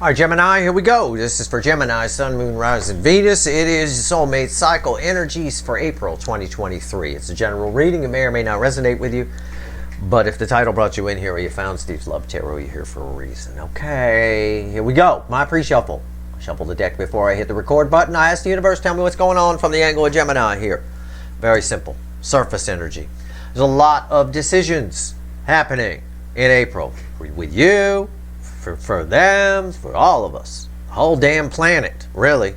All right, Gemini, here we go. This is for Gemini, Sun, Moon, Rising, Venus. It is soulmate cycle energies for April 2023. It's a general reading. It may or may not resonate with you. But if the title brought you in here or you found Steve's Love Tarot, you're here for a reason. Okay, here we go. My pre-shuffle. Shuffle the deck before I hit the record button. I ask the universe, tell me what's going on from the angle of Gemini here. Very simple. Surface energy. There's a lot of decisions happening in April. With you, for them, for all of us. The whole damn planet, really.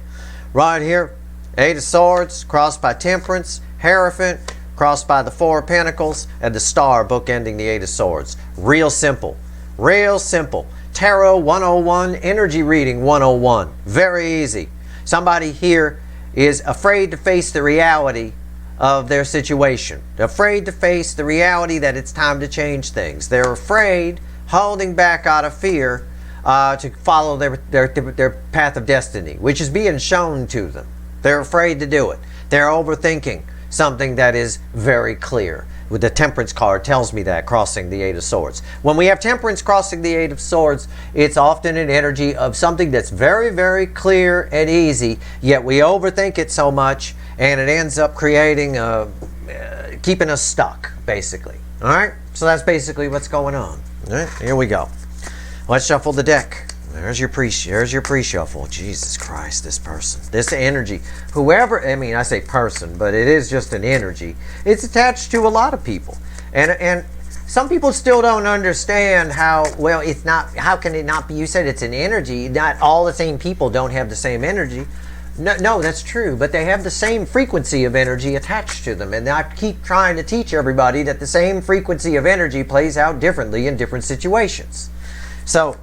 Right here, Eight of Swords, crossed by Temperance, Hierophant, crossed by the Four of Pentacles, and the Star bookending the Eight of Swords. Real simple. Real simple. Tarot 101, Energy Reading 101. Very easy. Somebody here is afraid to face the reality of their situation. They're afraid to face the reality that it's time to change things. They're afraid, holding back out of fear, to follow their path of destiny, which is being shown to them. They're afraid to do it. They're overthinking something that is very clear. With the Temperance card tells me that, crossing the Eight of Swords. When we have Temperance crossing the Eight of Swords, it's often an energy of something that's very, very clear and easy, yet we overthink it so much, and it ends up creating, keeping us stuck, basically. All right? So that's basically what's going on. All right, here we go. Let's shuffle the deck. There's your pre-shuffle. Jesus Christ, this person. This energy. Whoever, I mean, I say person, but it is just an energy. It's attached to a lot of people. And some people still don't understand how, well, it's not, how can it not be? You said it's an energy. Not all the same people don't have the same energy. No, that's true, but they have the same frequency of energy attached to them. And I keep trying to teach everybody that the same frequency of energy plays out differently in different situations. So,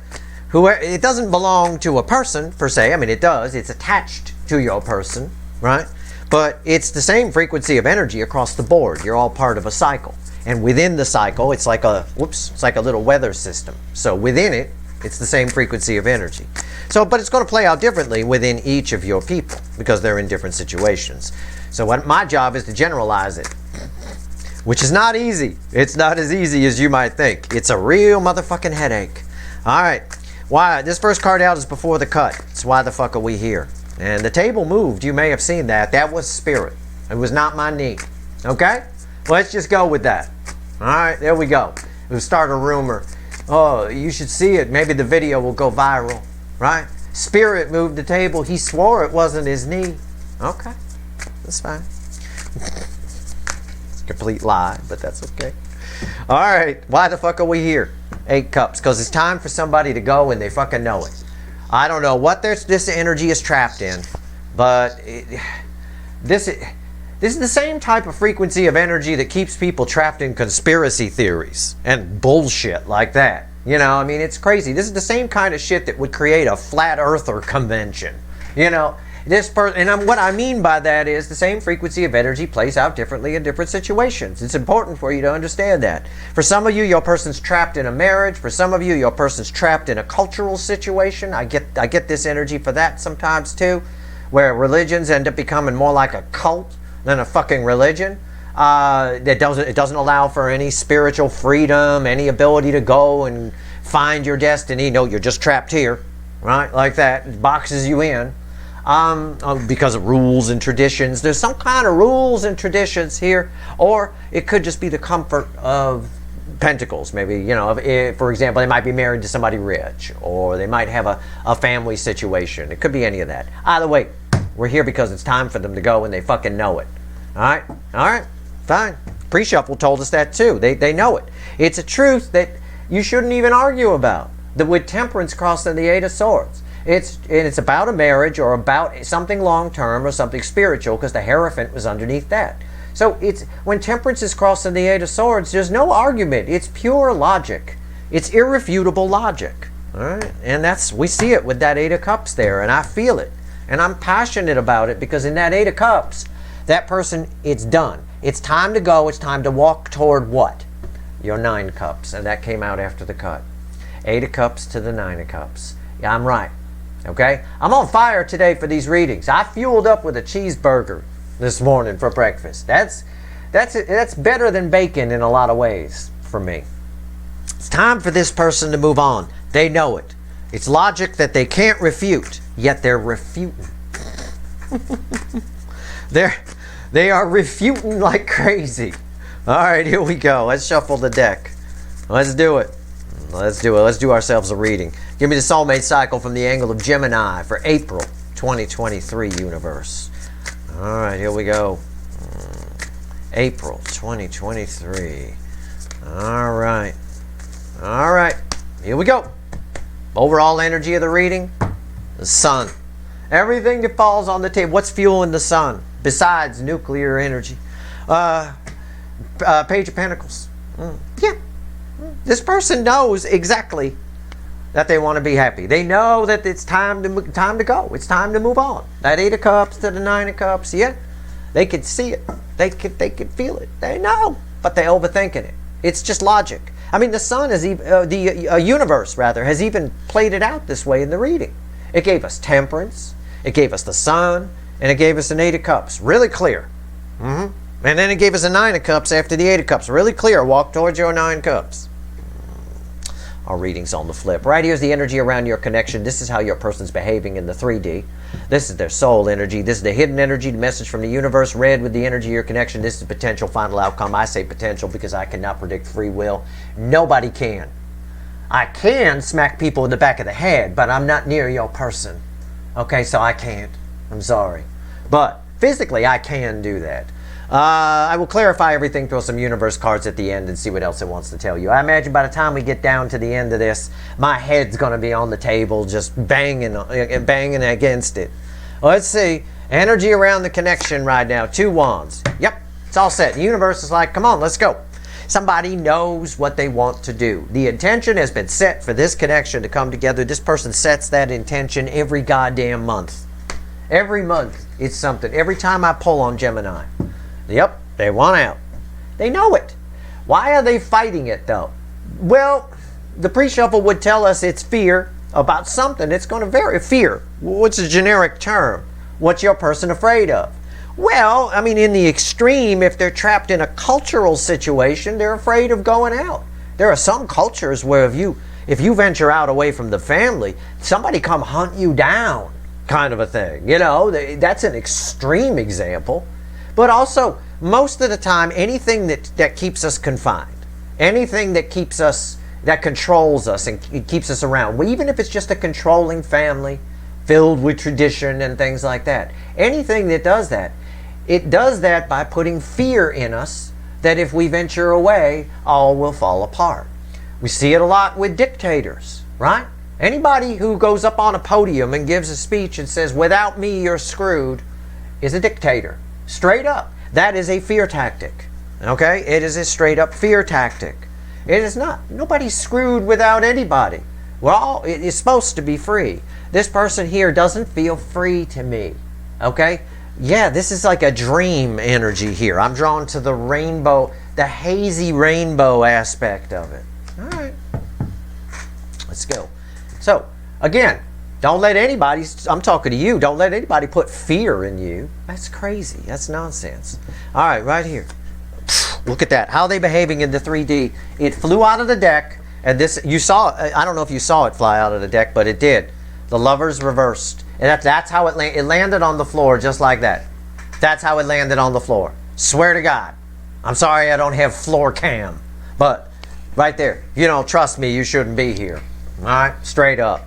it doesn't belong to a person, per se. I mean, it does. It's attached to your person, right? But it's the same frequency of energy across the board. You're all part of a cycle. And within the cycle, it's like a, it's like a little weather system. So within it, it's the same frequency of energy. So, but it's going to play out differently within each of your people because they're in different situations. So what my job is to generalize it, which is not easy. It's not as easy as you might think. It's a real motherfucking headache. All right. Why? This first card out is before the cut. It's why the fuck are we here? And the table moved. You may have seen that. That was spirit. It was not my knee. Okay? Let's just go with that. All right. There we go. We'll start a rumor. Oh, you should see it. Maybe the video will go viral. Right? Spirit moved the table. He swore it wasn't his knee. Okay. That's fine. It's a complete lie, but that's okay. All right. Why the fuck are we here? 8 Cups. Because it's time for somebody to go and they fucking know it. I don't know what this energy is trapped in, but this is the same type of frequency of energy that keeps people trapped in conspiracy theories and bullshit like that. You know, I mean, it's crazy. This is the same kind of shit that would create a flat earther convention. You know, this person, and what I mean by that is the same frequency of energy plays out differently in different situations. It's important for you to understand that. For some of you, your person's trapped in a marriage. For some of you, your person's trapped in a cultural situation. I get this energy for that sometimes too, where religions end up becoming more like a cult than a fucking religion. It doesn't allow for any spiritual freedom, any ability to go and find your destiny. No, you're just trapped here, right? Like that. It boxes you in. Because of rules and traditions. There's some kind of rules and traditions here, or it could just be the comfort of pentacles. Maybe, you know, if, for example, they might be married to somebody rich, or they might have a family situation. It could be any of that. Either way, we're here because it's time for them to go and they fucking know it. All right, fine. Pre-shuffle told us that too. They know it. It's a truth that you shouldn't even argue about. With Temperance crossing the Eight of Swords. It's about a marriage or about something long-term or something spiritual, because the Hierophant was underneath that. So it's when Temperance is crossing the Eight of Swords, there's no argument. It's pure logic. It's irrefutable logic. All right? And we see it with that Eight of Cups there, and I feel it. And I'm passionate about it because in that Eight of Cups, that person, it's done. It's time to go. It's time to walk toward what? Your 9 Cups. And that came out after the cut. 8 of Cups to the 9 of Cups. Yeah, I'm right. Okay? I'm on fire today for these readings. I fueled up with a cheeseburger this morning for breakfast. That's better than bacon in a lot of ways for me. It's time for this person to move on. They know it. It's logic that they can't refute, yet they're refuting. They are refuting like crazy. All right, here we go. Let's shuffle the deck. Let's do it. Let's do it. Let's do ourselves a reading. Give me the soulmate cycle from the angle of Gemini for April 2023 universe. All right, here we go. April 2023. All right. All right. Here we go. Overall energy of the reading, the sun. Everything that falls on the table. What's fueling the sun besides nuclear energy? Page of Pentacles. Yeah. This person knows exactly that they want to be happy. They know that it's time to go. It's time to move on. That 8 of Cups to the 9 of Cups. Yeah. They could see it. They could feel it. They know, but they're overthinking it. It's just logic. I mean, the sun is the universe rather has even played it out this way in the reading. It gave us Temperance, it gave us the sun, and it gave us an 8 of Cups. Really clear. And then it gave us a 9 of Cups after the 8 of Cups. Really clear. Walk towards your 9 cups. Our reading's on the flip. Right here's the energy around your connection. This is how your person's behaving in the 3D. This is their soul energy. This is the hidden energy, the message from the universe. Red with the energy of your connection. This is potential final outcome. I say potential because I cannot predict free will. Nobody can. I can smack people in the back of the head, but I'm not near your person. Okay, so I can't. I'm sorry. But physically, I can do that. I will clarify everything, throw some universe cards at the end and see what else it wants to tell you. I imagine by the time we get down to the end of this, my head's going to be on the table just banging against it. Let's see. Energy around the connection right now. 2 wands. Yep, it's all set. The universe is like, come on, let's go. Somebody knows what they want to do. The intention has been set for this connection to come together. This person sets that intention every goddamn month. Every month it's something. Every time I pull on Gemini. Yep, they want out. They know it. Why are they fighting it though? Well, the pre-shuffle would tell us it's fear about something. It's going to vary. Fear. What's a generic term? What's your person afraid of? Well, I mean, in the extreme, if they're trapped in a cultural situation, they're afraid of going out. There are some cultures where if you venture out away from the family, somebody come hunt you down, kind of a thing. You know, that's an extreme example. But also, most of the time, anything that keeps us confined, anything that keeps us, that controls us and keeps us around, even if it's just a controlling family filled with tradition and things like that, anything that does that, it does that by putting fear in us that if we venture away, all will fall apart. We see it a lot with dictators, right? Anybody who goes up on a podium and gives a speech and says, without me, you're screwed, is a dictator. Straight up. That is a fear tactic. Okay? It is a straight up fear tactic. It is not. Nobody's screwed without anybody. Well, it is supposed to be free. This person here doesn't feel free to me. Okay? Yeah, this is like a dream energy here. I'm drawn to the rainbow, the hazy rainbow aspect of it. All right. Let's go. So, again, don't let anybody, I'm talking to you, don't let anybody put fear in you. That's crazy. That's nonsense. All right, right here. Look at that. How are they behaving in the 3D? It flew out of the deck, and this, you saw, I don't know if you saw it fly out of the deck, but it did. The Lovers reversed. And that's how it landed on the floor just like that. That's how it landed on the floor. Swear to God. I'm sorry I don't have floor cam. But right there, if you don't trust me, you shouldn't be here. All right? Straight up.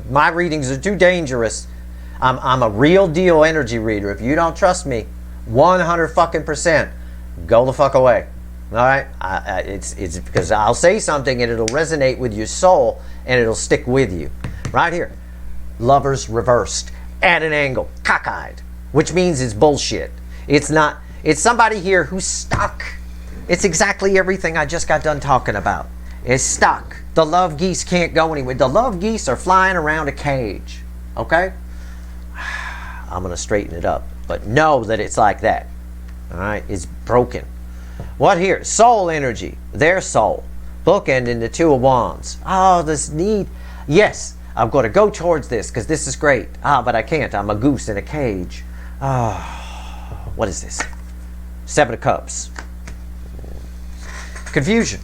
My readings are too dangerous. I'm a real deal energy reader. If you don't trust me, 100% go the fuck away. All right? It's because I'll say something and it'll resonate with your soul and it'll stick with you. Right here. Lovers reversed at an angle, cockeyed, which means it's bullshit. It's not. It's somebody here who's stuck. It's exactly everything I just got done talking about. It's stuck. The love geese can't go anywhere. The love geese are flying around a cage. Okay? I'm going to straighten it up. But know that it's like that. All right? It's broken. What here? Soul energy. Their soul. Bookend in the 2 of Wands. Oh, this need. Yes, I'm going to go towards this because this is great. But I can't. I'm a goose in a cage. What is this? 7 of Cups. Confusion.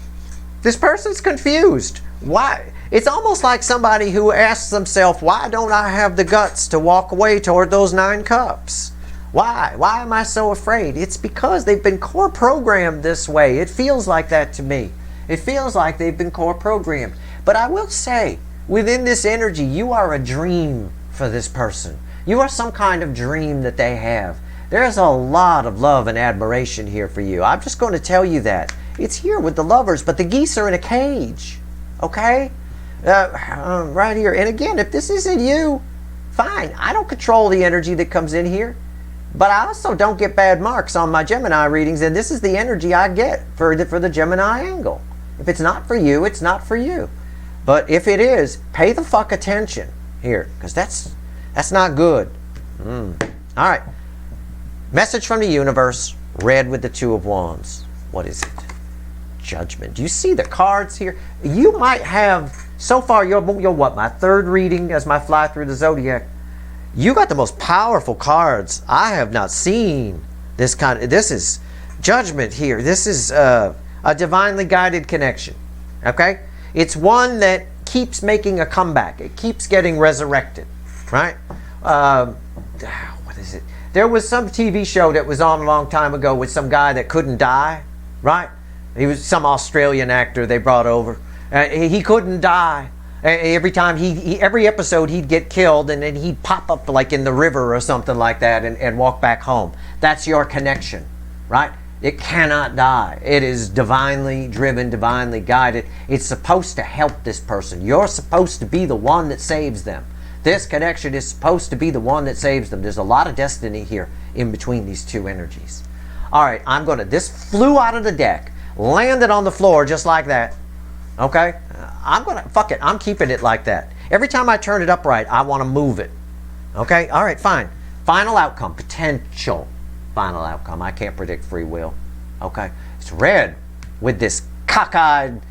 This person's confused. Why? It's almost like somebody who asks themselves, why don't I have the guts to walk away toward those 9 cups? Why? Why am I so afraid? It's because they've been core programmed this way. It feels like that to me. It feels like they've been core programmed. But I will say, within this energy, you are a dream for this person. You are some kind of dream that they have. There's a lot of love and admiration here for you. I'm just going to tell you that. It's here with the lovers, but the geese are in a cage. Okay? Right here. And again, if this isn't you, fine. I don't control the energy that comes in here. But I also don't get bad marks on my Gemini readings, and this is the energy I get for the Gemini angle. If it's not for you, it's not for you. But if it is, pay the fuck attention here, because that's not good. All right. Message from the universe, red with the 2 of Wands. What is it? Judgment. Do you see the cards here? You might have, so far, you're what, my 3rd reading as my fly through the zodiac. You got the most powerful cards I have not seen. This is judgment here. This is a divinely guided connection. Okay? It's one that keeps making a comeback. It keeps getting resurrected. Right? What is it? There was some TV show that was on a long time ago with some guy that couldn't die. Right? He was some Australian actor they brought over. He couldn't die. Every time every episode he'd get killed, and then he'd pop up like in the river or something like that and walk back home. That's your connection, right? It cannot die. It is divinely driven, divinely guided. It's supposed to help this person. You're supposed to be the one that saves them. This connection is supposed to be the one that saves them. There's a lot of destiny here in between these 2 energies. All right, this flew out of the deck, landed on the floor just like that. Okay? Fuck it. I'm keeping it like that. Every time I turn it upright, I want to move it. Okay? All right, fine. Final outcome. Potential final outcome. I can't predict free will. Okay? It's red with this cockeyed,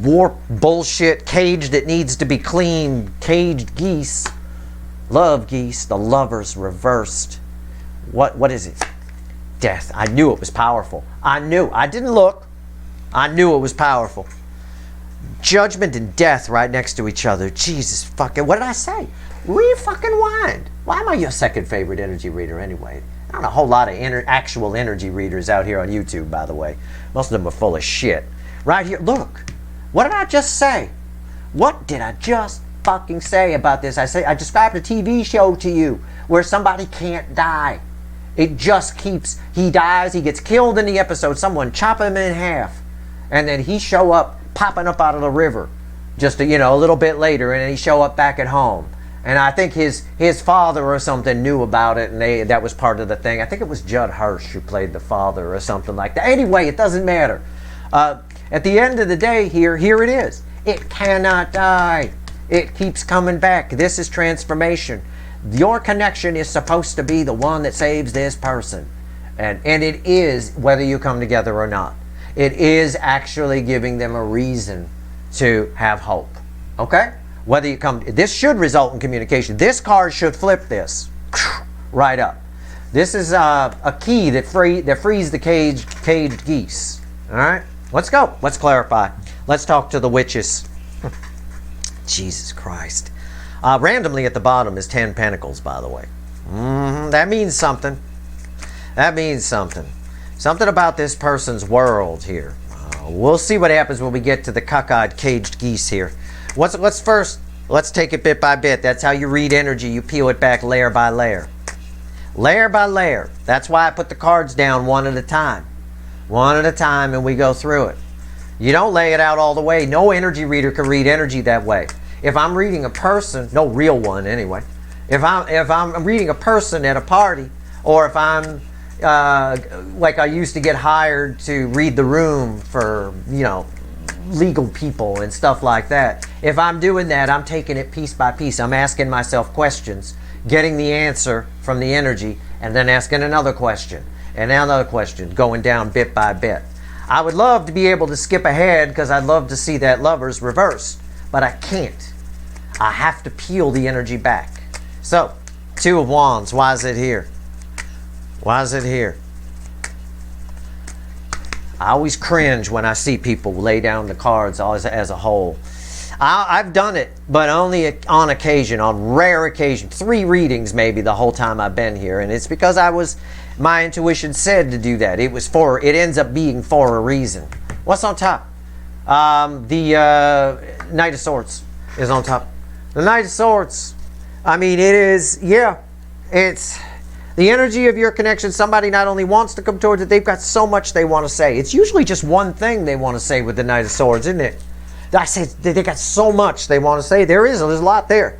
warp bullshit cage that needs to be cleaned. Caged geese. Love geese. The lovers reversed. What is it? Death. I knew it was powerful. I knew. I didn't look. I knew it was powerful. Judgment and death right next to each other. Jesus fucking, what did I say? Re-fucking-wind. Why am I your 2nd favorite energy reader anyway? Not a whole lot of actual energy readers out here on YouTube, by the way. Most of them are full of shit. Right here, look. What did I just say? What did I just fucking say about this? I described a TV show to you where somebody can't die. It just keeps, he dies, he gets killed in the episode, someone chop him in half, and then he show up popping up out of the river just a little bit later, and then he show up back at home. And I think his father or something knew about it, and that was part of the thing. I think it was Judd Hirsch who played the father or something like that. Anyway, it doesn't matter. At the end of the day, here it is. It cannot die. It keeps coming back. This is transformation. Your connection is supposed to be the one that saves this person. And it is, whether you come together or not. It is actually giving them a reason to have hope. Okay? Whether you come, this should result in communication. This card should flip this right up. This is a key that frees the caged geese. All right? Let's go. Let's clarify. Let's talk to the witches. Jesus Christ. Randomly at the bottom is 10 Pentacles, by the way. That means something. That means something. Something about this person's world here. We'll see what happens when we get to the cockeyed caged geese here. Let's take it bit by bit. That's how you read energy. You peel it back layer by layer. Layer by layer. That's why I put the cards down one at a time. One at a time, and we go through it. You don't lay it out all the way. No energy reader can read energy that way. If I'm reading a person, no real one anyway. If I'm reading a person at a party, or if I'm like I used to get hired to read the room for, legal people and stuff like that. If I'm doing that, I'm taking it piece by piece. I'm asking myself questions, getting the answer from the energy, and then asking another question, and another question, going down bit by bit. I would love to be able to skip ahead because I'd love to see that lovers reversed, but I can't. I have to peel the energy back. So, 2 of Wands, why is it here? Why is it here? I always cringe when I see people lay down the cards as a whole. I've done it, but only on occasion, on rare occasion. 3 readings maybe the whole time I've been here, and it's because my intuition said to do that. It ends up being for a reason. What's on top? The Knight of Swords is on top. The Knight of Swords, I mean, it is, yeah, it's the energy of your connection. Somebody not only wants to come towards it, they've got so much they want to say. It's usually just one thing they want to say with the Knight of Swords, isn't it? I said they got so much they want to say. There's a lot there.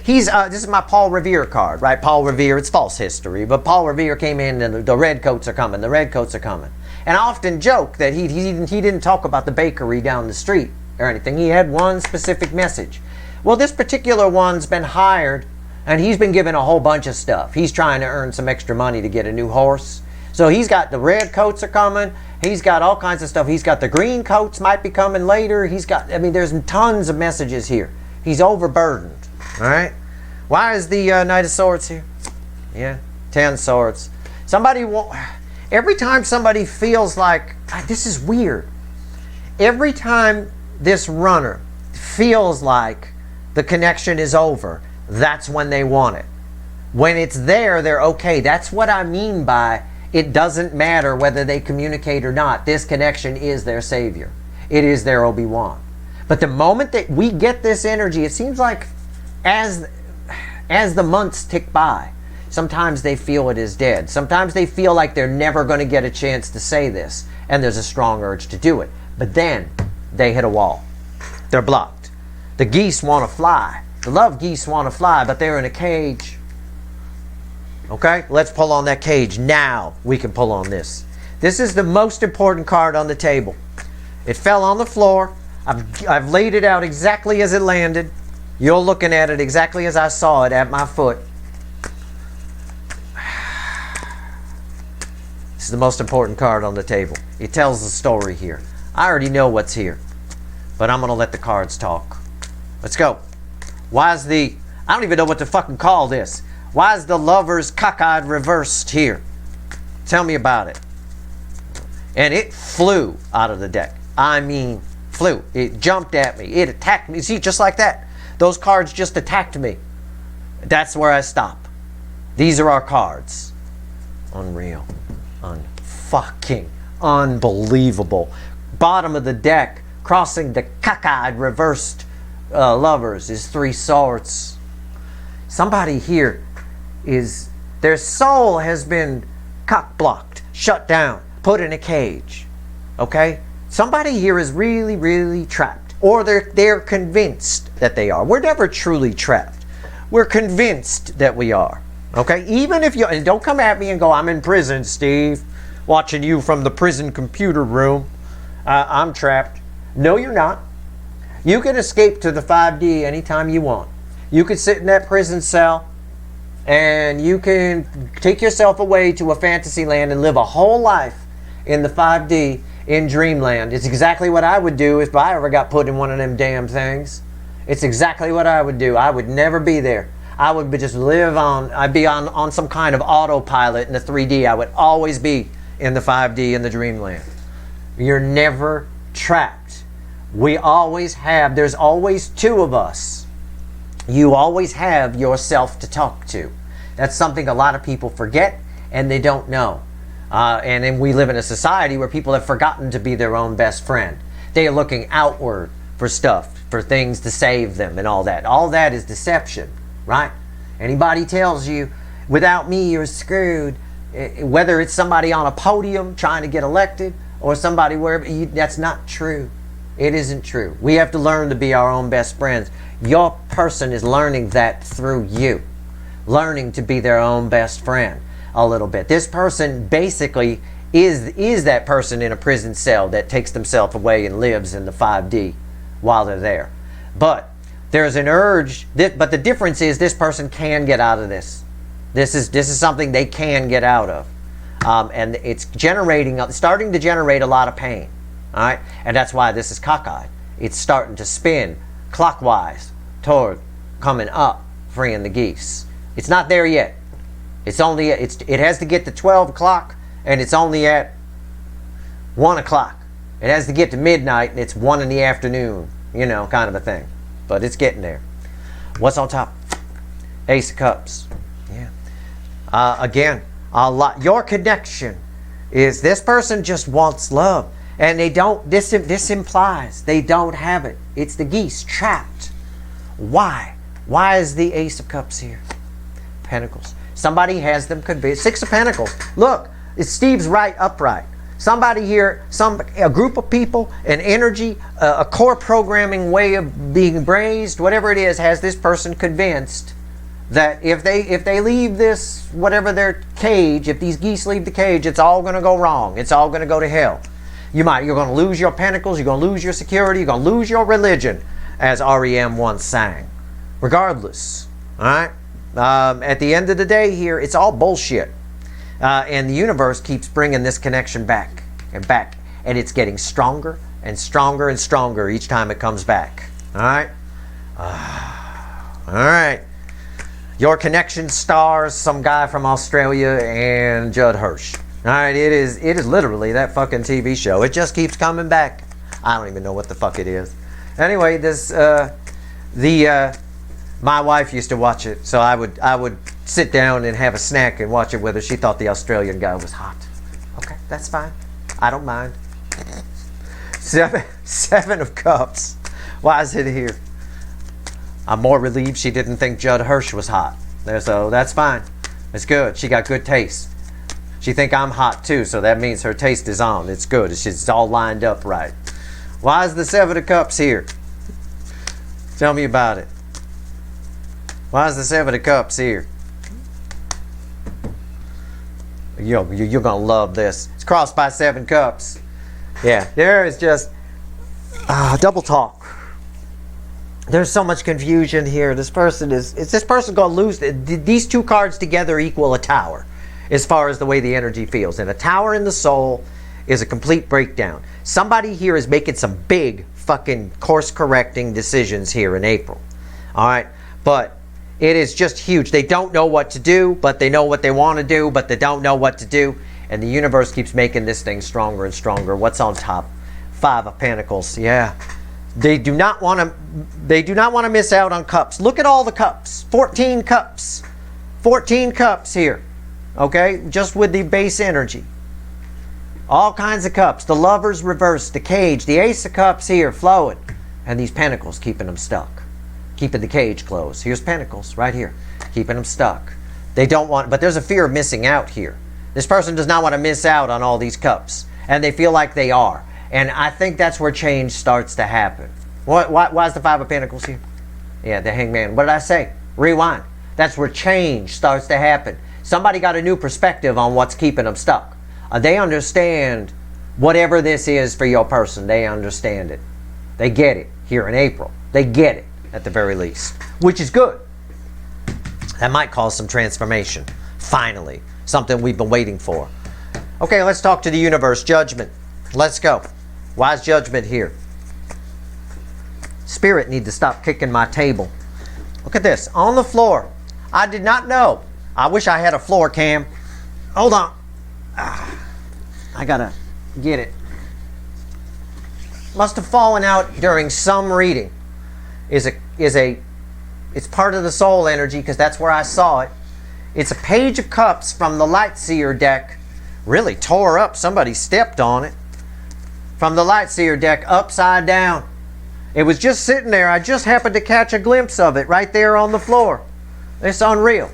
This is my Paul Revere card, right? Paul Revere, it's false history, but Paul Revere came in and the redcoats are coming. The redcoats are coming. And I often joke that he didn't talk about the bakery down the street or anything. He had one specific message. Well, this particular one's been hired, and he's been given a whole bunch of stuff. He's trying to earn some extra money to get a new horse. So he's got the red coats are coming. He's got all kinds of stuff. He's got the green coats might be coming later. There's tons of messages here. He's overburdened. All right. Why is the Knight of Swords here? Yeah, 10 swords. Every time somebody feels like, this is weird. Every time this runner feels like the connection is over, that's when they want it. When it's there, they're okay. That's what I mean by it doesn't matter whether they communicate or not. This connection is their savior. It is their Obi-Wan. But the moment that we get this energy, it seems like as the months tick by, sometimes they feel it is dead. Sometimes they feel like they're never going to get a chance to say this, and there's a strong urge to do it. But then they hit a wall. They're blocked. The geese want to fly. The love geese want to fly, but they're in a cage. Okay, let's pull on that cage. Now we can pull on this. This is the most important card on the table. It fell on the floor. I've laid it out exactly as it landed. You're looking at it exactly as I saw it at my foot. This is the most important card on the table. It tells the story here. I already know what's here, but I'm going to let the cards talk. Let's go. I don't even know what to fucking call this. Why is the Lover's cockeyed reversed here? Tell me about it. And it flew out of the deck. I mean, flew. It jumped at me. It attacked me. See, just like that. Those cards just attacked me. That's where I stop. These are our cards. Unreal. Unfucking unbelievable. Bottom of the deck, crossing the cockeyed reversed lovers is 3 swords. Somebody here their soul has been cock blocked, shut down, put in a cage. Okay? Somebody here is really, really trapped. Or they're convinced that they are. We're never truly trapped. We're convinced that we are. Okay? Even if and don't come at me and go, I'm in prison, Steve, watching you from the prison computer room. I'm trapped. No, you're not. You can escape to the 5D anytime you want. You could sit in that prison cell and you can take yourself away to a fantasy land and live a whole life in the 5D in dreamland. It's exactly what I would do if I ever got put in one of them damn things. It's exactly what I would do. I would never be there. I would just live I'd be on some kind of autopilot in the 3D. I would always be in the 5D in the dreamland. You're never trapped. We always have, there's always 2 of us. You always have yourself to talk to. That's something a lot of people forget and they don't know. And then we live in a society where people have forgotten to be their own best friend. They are looking outward for stuff, for things to save them and all that. All that is deception, right? Anybody tells you, without me, you're screwed, whether it's somebody on a podium trying to get elected or somebody wherever, that's not true. It isn't true. We have to learn to be our own best friends. Your person is learning that through you. Learning to be their own best friend a little bit. This person basically is that person in a prison cell that takes themselves away and lives in the 5D while they're there. But there's an urge, but the difference is this person can get out of this. This is something they can get out of. And it's starting to generate a lot of pain. All right? And that's why this is cockeyed. It's starting to spin clockwise toward coming up, freeing the geese. It's not there yet. It has to get to 12 o'clock and it's only at 1 o'clock. It has to get to midnight and it's 1 in the afternoon, kind of a thing. but it's getting there. What's on top? Ace of Cups. Yeah. Again, a lot. Your connection is this person just wants love, and they don't. This implies they don't have it. It's the geese trapped. Why? Why is the Ace of Cups here? Pentacles. Somebody has them convinced. Six of Pentacles. Look, it's Steve's right upright. Somebody here, a group of people, an energy, a core programming way of being raised, whatever it is, has this person convinced that if they leave this, whatever their cage, if these geese leave the cage, it's all going to go wrong. It's all going to go to hell. You're going to lose your pentacles. You're going to lose your security. You're going to lose your religion, as REM once sang. Regardless, all right. At the end of the day, here it's all bullshit. And the universe keeps bringing this connection back and back. And it's getting stronger and stronger and stronger each time it comes back. All right? All right. Your connection stars some guy from Australia and Judd Hirsch. All right? It is literally that fucking TV show. It just keeps coming back. I don't even know what the fuck it is. Anyway, my wife used to watch it, so I would sit down and have a snack and watch it with her. She thought the Australian guy was hot. Okay, that's fine. I don't mind. Seven of Cups. Why is it here? I'm more relieved she didn't think Judd Hirsch was hot. So that's fine. It's good. She got good taste. She think I'm hot too, so that means her taste is on. It's good. It's all lined up right. Why is the Seven of Cups here? Tell me about it. Why is the Seven of Cups here? You're going to love this. It's crossed by 7 cups. Yeah, there is just double talk. There's so much confusion here. This person is this person going to lose? These two cards together equal a tower as far as the way the energy feels. And a tower in the soul is a complete breakdown. Somebody here is making some big fucking course-correcting decisions here in April. All right? But it is just huge. They don't know what to do, but they know what they want to do, but they don't know what to do. And the universe keeps making this thing stronger and stronger. What's on top? 5 of Pentacles. Yeah. They do not want to miss out on cups. Look at all the cups. 14 cups. 14 cups here. Okay? Just with the base energy. All kinds of cups. The Lovers reversed. The Cage. The Ace of Cups here flowing. And these Pentacles keeping them stuck. Keeping the cage closed. Here's Pentacles right here. Keeping them stuck. They don't want, but there's a fear of missing out here. This person does not want to miss out on all these cups. And they feel like they are. And I think that's where change starts to happen. Why is the 5 of Pentacles here? Yeah, the Hangman. What did I say? Rewind. That's where change starts to happen. Somebody got a new perspective on what's keeping them stuck. They understand whatever this is for your person. They understand it. They get it here in April. They get it. At the very least, which is good. That might cause some transformation. Finally, something we've been waiting for. Okay, let's talk to the universe. Judgment. Let's go. Why is Judgment here? Spirit need to stop kicking my table. Look at this. On the floor. I did not know. I wish I had a floor cam. Hold on. I gotta get it. Must have fallen out during some reading. It's part of the soul energy because that's where I saw it. It's a Page of Cups from the Light Seer deck. Really tore up. Somebody stepped on it. From the Light Seer deck, upside down. It was just sitting there. I just happened to catch a glimpse of it right there on the floor. It's unreal.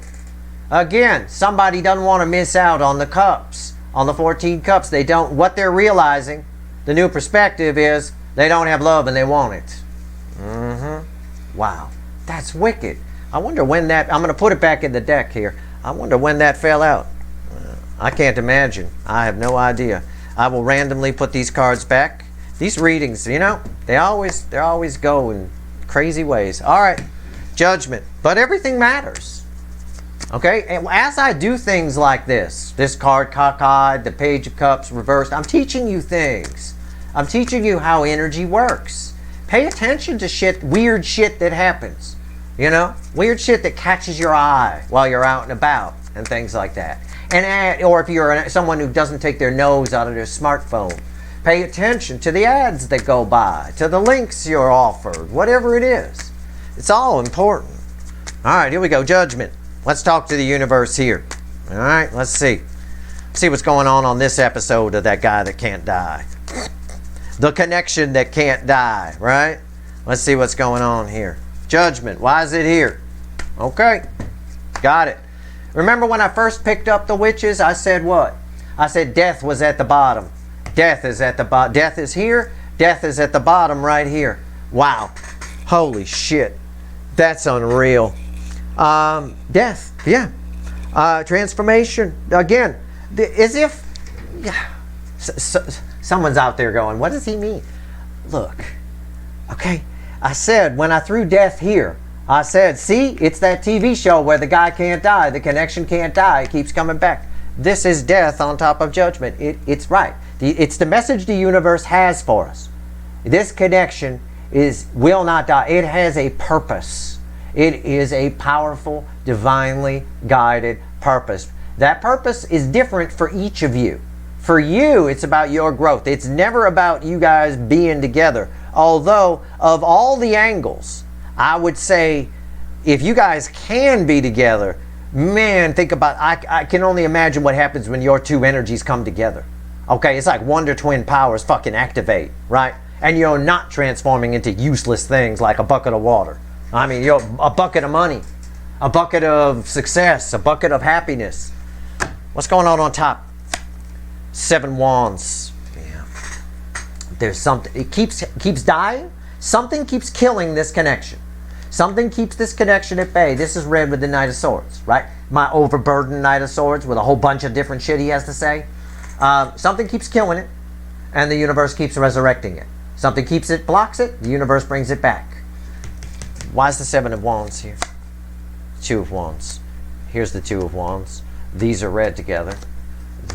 Again, somebody doesn't want to miss out on the cups. On the 14 cups, they don't. What they're realizing, the new perspective is they don't have love and they want it. Wow, that's wicked. I wonder when that, I'm going to put it back in the deck here. I wonder when that fell out. I can't imagine. I have no idea. I will randomly put these cards back. These readings, you know, they always go in crazy ways. All right, Judgment. But everything matters. Okay, and as I do things like this card cockeyed, the Page of Cups reversed, I'm teaching you things. I'm teaching you how energy works. Pay attention to shit, weird shit that happens. You know, weird shit that catches your eye while you're out and about and things like that. And or if you're someone who doesn't take their nose out of their smartphone, pay attention to the ads that go by, to the links you're offered, whatever it is. It's all important. All right, here we go. Judgment. Let's talk to the universe here. All right, let's see. See what's going on this episode of That Guy That Can't Die. The connection that can't die, right? Let's see what's going on here. Judgment. Why is it here? Okay. Got it. Remember when I first picked up the witches, I said what? I said death was at the bottom. Death is at the bottom. Death is here. Death is at the bottom right here. Wow. Holy shit. That's unreal. Death. Yeah. Transformation. Again, as if someone's out there going, what does he mean? Look. Okay. I said when I threw death here, I said, see, it's that TV show where the guy can't die. The connection can't die. It keeps coming back. This is death on top of judgment. It's right. It's the message the universe has for us. This connection will not die. It has a purpose. It is a powerful, divinely guided purpose. That purpose is different for each of you. For you, it's about your growth. It's never about you guys being together. Although, of all the angles, I would say, if you guys can be together, man, think about, I can only imagine what happens when your two energies come together. Okay, it's like Wonder Twin powers fucking activate, right? And you're not transforming into useless things like a bucket of water. I mean, you're a bucket of money, a bucket of success, a bucket of happiness. What's going on top? 7 wands. Yeah. There's something, it keeps dying. Something keeps killing this connection. Something keeps this connection at bay. This is read with the Knight of Swords, right? My overburdened Knight of Swords with a whole bunch of different shit he has to say. Something keeps killing it, and the universe keeps resurrecting it. Something keeps it, blocks it, the universe brings it back. Why is the 7 of Wands here? 2 of Wands. Here's the 2 of Wands. These are read together.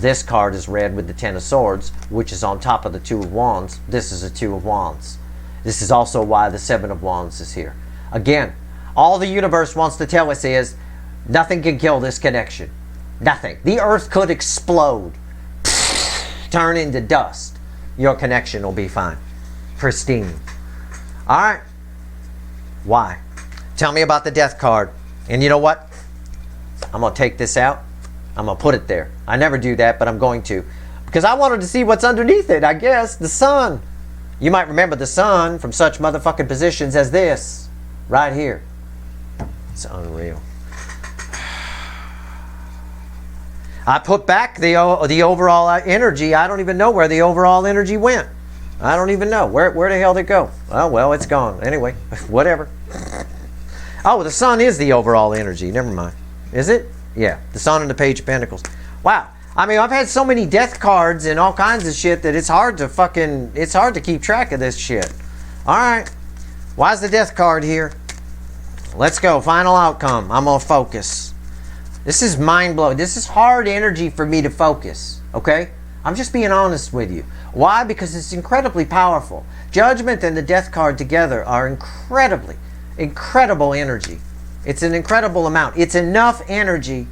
This card is read with the 10 of Swords, which is on top of the 2 of Wands. This is a 2 of Wands. This is also why the 7 of Wands is here. Again, all the universe wants to tell us is nothing can kill this connection. Nothing. The earth could explode, turn into dust. Your connection will be fine. Pristine. All right. Why? Tell me about the death card. And you know what? I'm going to take this out. I'm going to put it there. I never do that, but I'm going to. Because I wanted to see what's underneath it, I guess. The sun. You might remember the sun from such motherfucking positions as this. Right here. It's unreal. I put back the overall energy. I don't even know where the overall energy went. I don't even know. Where the hell did it go? Oh, well, it's gone. Anyway, whatever. Oh, the sun is the overall energy. Never mind. Is it? Yeah. The sun and the Page of Pentacles. Wow. I mean, I've had so many death cards and all kinds of shit that it's hard to keep track of this shit. All right. Why is the death card here? Let's go. Final outcome. I'm going to focus. This is mind-blowing. This is hard energy for me to focus. Okay? I'm just being honest with you. Why? Because it's incredibly powerful. Judgment and the death card together are incredible energy. It's an incredible amount. It's enough energy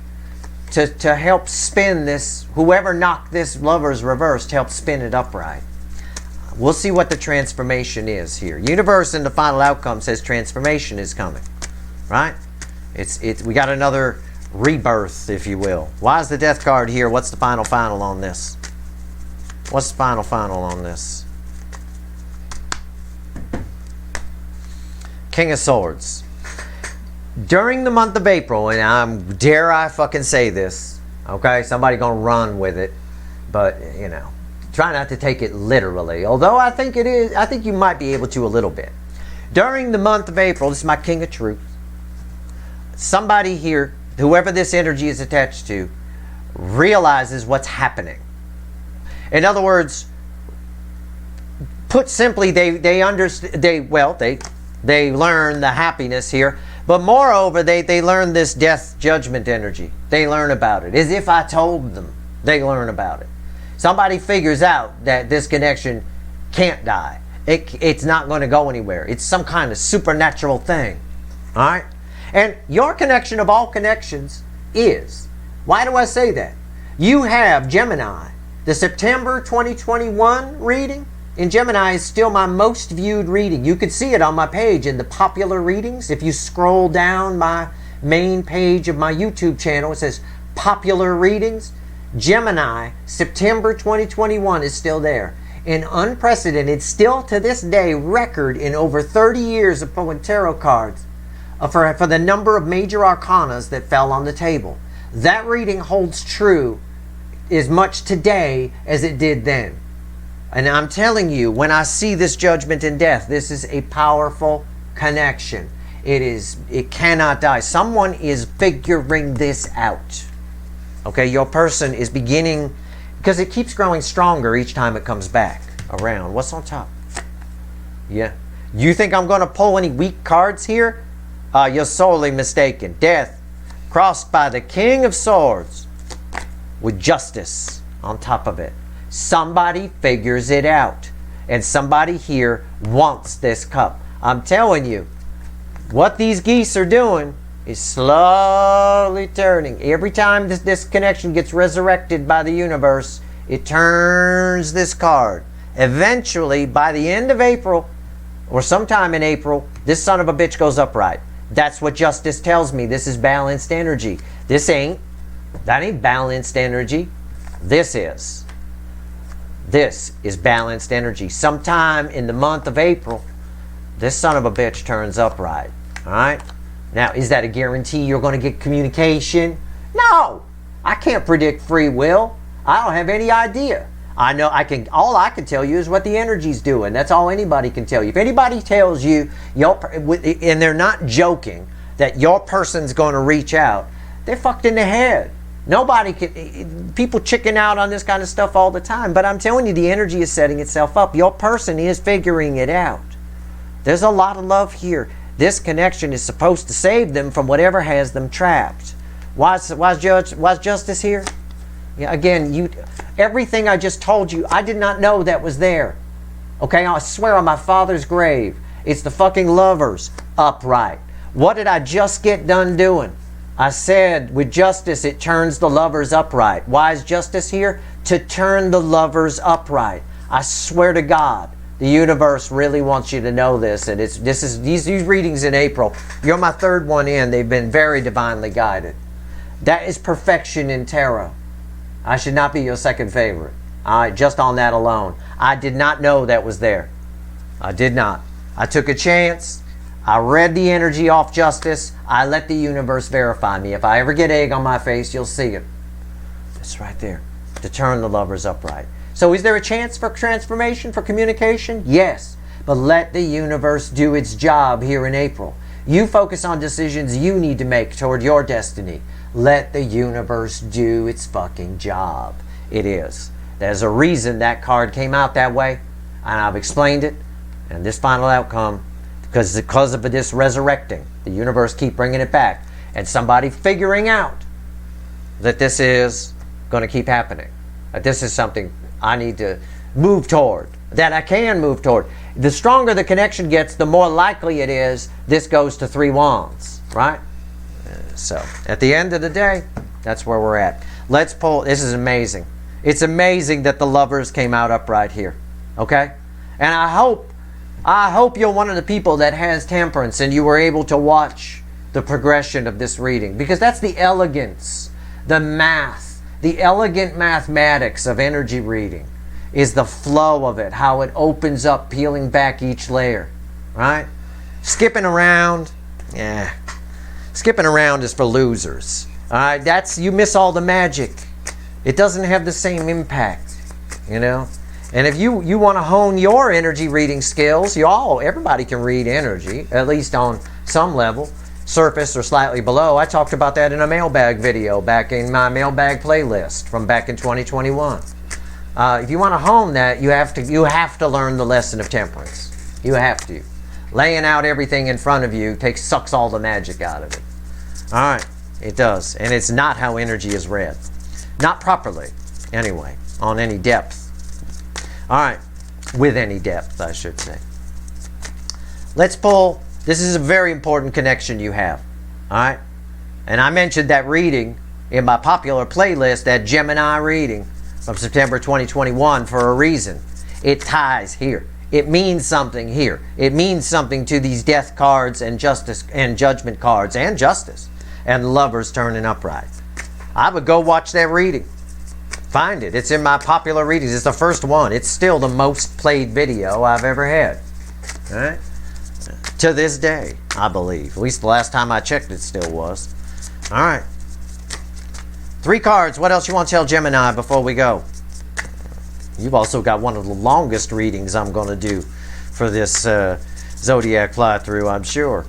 to help spin this, whoever knocked this Lover's reverse, to help spin it upright. We'll see what the transformation is here. Universe in the final outcome says transformation is coming. Right? We got another rebirth, if you will. Why is the death card here? What's the final on this? What's the final on this? King of Swords. During the month of April, and dare I fucking say this, okay? Somebody gonna run with it, but, you know, try not to take it literally. Although I think it is, I think you might be able to a little bit. During the month of April, this is my King of Truth. Somebody here, whoever this energy is attached to, realizes what's happening. In other words, put simply, they understand. They learn the happiness here, but moreover, they learn this death judgment energy. They learn about it as if I told them. They learn about it. Somebody figures out that this connection can't die. It's not going to go anywhere. It's some kind of supernatural thing. All right? And your connection of all connections is, why do I say that? You have Gemini, the September 2021 reading, in Gemini is still my most viewed reading. You can see it on my page in the popular readings. If you scroll down my main page of my YouTube channel, it says popular readings. Gemini, September 2021 is still there. An unprecedented, still to this day, record in over 30 years of pulling tarot cards for the number of major arcanas that fell on the table. That reading holds true as much today as it did then. And I'm telling you, when I see this judgment and death, this is a powerful connection. It cannot die. Someone is figuring this out. Okay, your person is beginning, because it keeps growing stronger each time it comes back around. What's on top? Yeah. You think I'm going to pull any weak cards here? You're sorely mistaken. Death, crossed by the King of Swords, with justice on top of it. Somebody figures it out. And somebody here wants this cup. I'm telling you, what these geese are doing is slowly turning. Every time this connection gets resurrected by the universe, it turns this card. Eventually, by the end of April, or sometime in April, this son of a bitch goes upright. That's what justice tells me. This is balanced energy. That ain't balanced energy. This is balanced energy. Sometime in the month of April, this son of a bitch turns upright. All right? Now, is that a guarantee you're going to get communication? No! I can't predict free will. I don't have any idea. All I can tell you is what the energy's doing. That's all anybody can tell you. If anybody tells you, and they're not joking, that your person's going to reach out, they're fucked in the head. Nobody can. People chicken out on this kind of stuff all the time. But I'm telling you, the energy is setting itself up. Your person is figuring it out. There's a lot of love here. This connection is supposed to save them from whatever has them trapped. Why's justice here? Yeah, again, everything I just told you, I did not know that was there. Okay, I swear on my father's grave, it's the fucking lovers upright. What did I just get done doing? I said with justice, it turns the lovers upright. Why is justice here? To turn the lovers upright. I swear to God, the universe really wants you to know this. And these readings in April, you're my third one in. They've been very divinely guided. That is perfection in tarot. I should not be your second favorite. Just on that alone. I did not know that was there. I did not. I took a chance. I read the energy off justice. I let the universe verify me. If I ever get egg on my face, you'll see it. It's right there. To turn the lovers upright. So is there a chance for transformation, for communication? Yes. But let the universe do its job here in April. You focus on decisions you need to make toward your destiny. Let the universe do its fucking job. It is. There's a reason that card came out that way. And I've explained it. And this final outcome, because of this resurrecting, the universe keep bringing it back. And somebody figuring out that this is going to keep happening. That this is something I need to move toward. That I can move toward. The stronger the connection gets, the more likely it is this goes to 3 wands. Right? So, at the end of the day, that's where we're at. Let's pull. This is amazing. It's amazing that the lovers came out upright here. Okay? And I hope you're one of the people that has temperance and you were able to watch the progression of this reading. Because that's the elegance, the math, the elegant mathematics of energy reading is the flow of it, how it opens up, peeling back each layer. Right? Skipping around, yeah. Skipping around is for losers. All right, you miss all the magic. It doesn't have the same impact, you know. And if you want to hone your energy reading skills, everybody can read energy, at least on some level, surface or slightly below. I talked about that in a mailbag video back in my mailbag playlist from back in 2021. If you want to hone that, you have to learn the lesson of temperance. You have to. Laying out everything in front of you sucks all the magic out of it. All right, it does. And it's not how energy is read. Not properly, anyway, on any depth. All right, with any depth, I should say. Let's pull. This is a very important connection you have. All right? And I mentioned that reading in my popular playlist, that Gemini reading from September 2021 for a reason. It ties here. It means something here. It means something to these death cards and justice and judgment cards and justice and lovers turning upright. I would go watch that reading. Find it. It's in my popular readings. It's the first one. It's still the most played video I've ever had. All right? To this day, I believe. At least the last time I checked, it still was. All right. 3 cards. What else you want to tell Gemini before we go? You've also got one of the longest readings I'm going to do for this zodiac fly-through, I'm sure.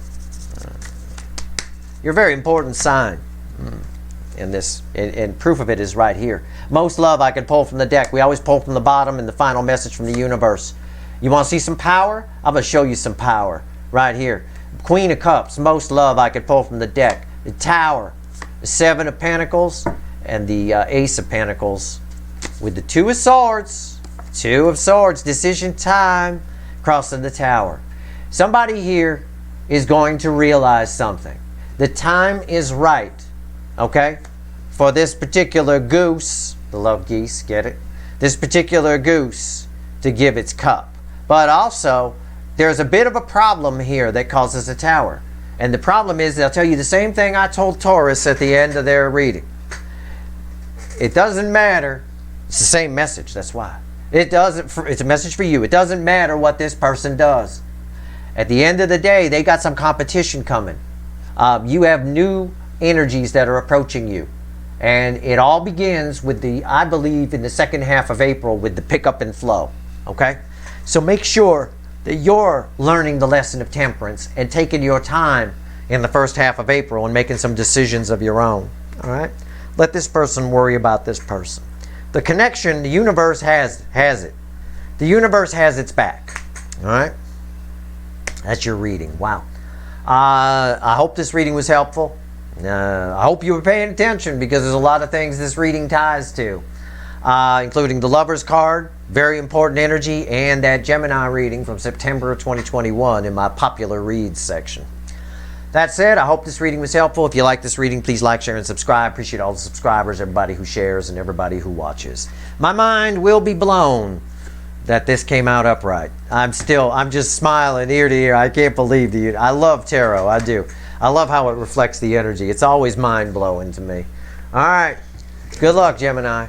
You're a very important sign in this, and proof of it is right here. Most love I could pull from the deck. We always pull from the bottom and the final message from the universe. You want to see some power? I'm going to show you some power right here. Queen of Cups, most love I could pull from the deck. The Tower, the 7 of Pentacles, and the Ace of Pentacles with the 2 of Swords. 2 of Swords, decision time, crossing the Tower. Somebody here is going to realize something. The time is right, okay? For this particular goose, the love geese, get it? This particular goose to give its cup. But also, there's a bit of a problem here that causes a Tower. And the problem is they'll tell you the same thing I told Taurus at the end of their reading. It doesn't matter. It's the same message, that's why. It's a message for you. It doesn't matter what this person does. At the end of the day, they got some competition coming. You have new energies that are approaching you. And it all begins with I believe, in the second half of April with the pickup and flow. Okay? So make sure that you're learning the lesson of temperance and taking your time in the first half of April and making some decisions of your own. All right? Let this person worry about this person. The connection, the universe has it. The universe has its back. All right? That's your reading. Wow. I hope this reading was helpful. I hope you were paying attention, because there's a lot of things this reading ties to, including the Lover's card, very important energy, and that Gemini reading from September of 2021 in my popular reads section. That said, I hope this reading was helpful. If you like this reading, please like, share, and subscribe. Appreciate all the subscribers, everybody who shares, and everybody who watches. My mind will be blown that this came out upright. I'm just smiling ear to ear. I can't believe I love tarot. I do. I love how it reflects the energy. It's always mind-blowing to me. All right. Good luck, Gemini.